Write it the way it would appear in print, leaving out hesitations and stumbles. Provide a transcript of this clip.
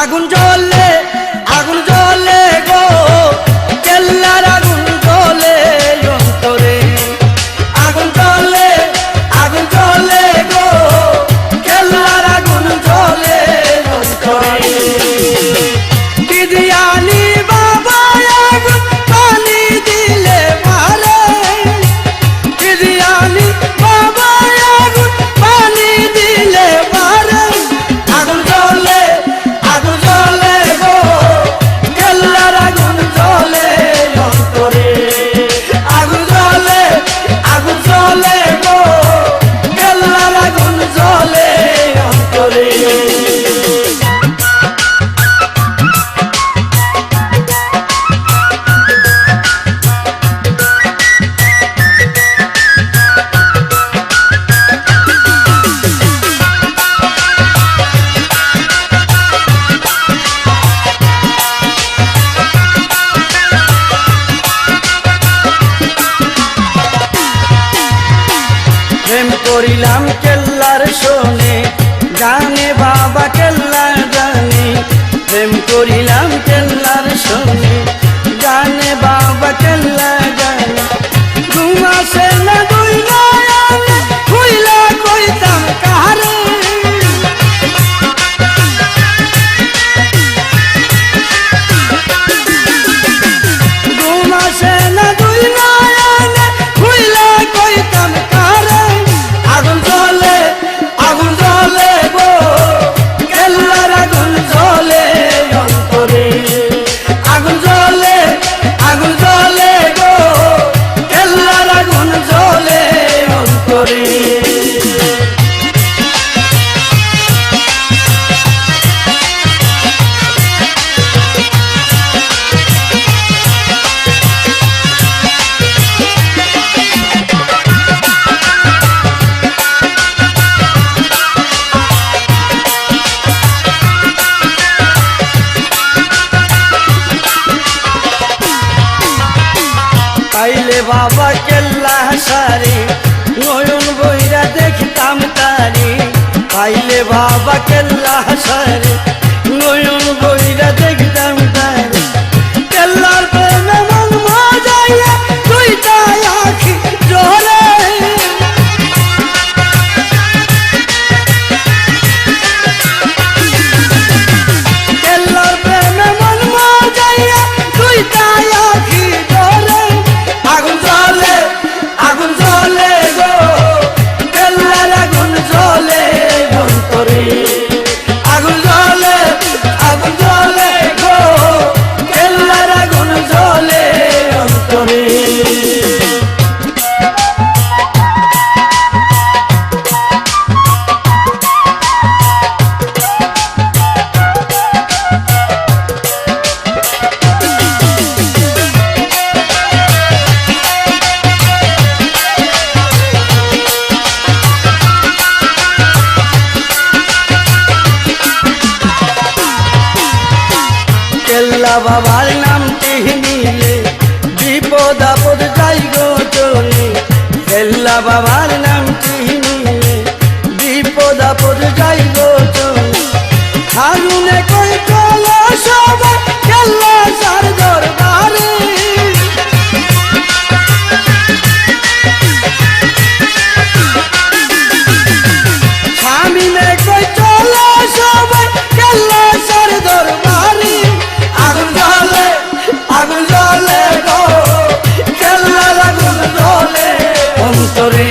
আগুন জ্বলে গো কেল্লার আগুন জ্বলে অন্তরে আগুন জ্বলে গো কেল্লার আগুন জ্বলে অন্তরে বিরিয়ানি বাবা আগুন পানি দিলে মারে বিরিয়ানি বাবা আগুন পানি দিলে মারে আগুন জ্বলে গো কেল্লার আগুন জ্বলে অন্তরে আগুন জ্বলে গো কেল্লার আগুন জ্বলে অন্তরে প্রেম করিলাম কেল্লার শোনে জানে বাবা কেল্লা জানে প্রেম করিলাম কেল্লার শোনে জানে বাবা কেল্লা জানে ঘুমাসে না দুই নয়ন খুইলা কইতাম কারে ঘুমাসে না দুই নয়ন খুইলা কইতাম কারে আগুন জ্বলে গো কেল্লার আগুন জ্বলে অন্তরে আগুন জ্বলে গো কেল্লার আগুন জ্বলে অন্তরে পাইলে বাবা কেল্লা সারি নয়ন বইরা দেখতাম তারি পাইলে বাবা কেল্লা সারি নয়ন বইরা দেখতাম তারি কেল্লার প্রেমে মন মজাইয়া দুইটা আখি জোরে কেল্লার প্রেমে মন মজাইয়া দুইটা আখি জোরে আগুন জ্বলে গো কেল্লার আগুন জ্বলে অন্তরে আগুন জ্বলে গো কেল্লার আগুন জ্বলে অন্তরে কেল্লা বাবার নামটি নিলে বিপদ আপদ যাই গো চলে কেল্লা বাবার নামটি নিলে বিপদ আপদ যাই গো চলে হারুনে কই চলো সবাই কেল্লা সার দরবারে স্বামীনে কই চলো সবাই কেল্লা সার দরবারে আগুন জ্বলে গো কেল্লার আগুন জ্বলে অন্তরে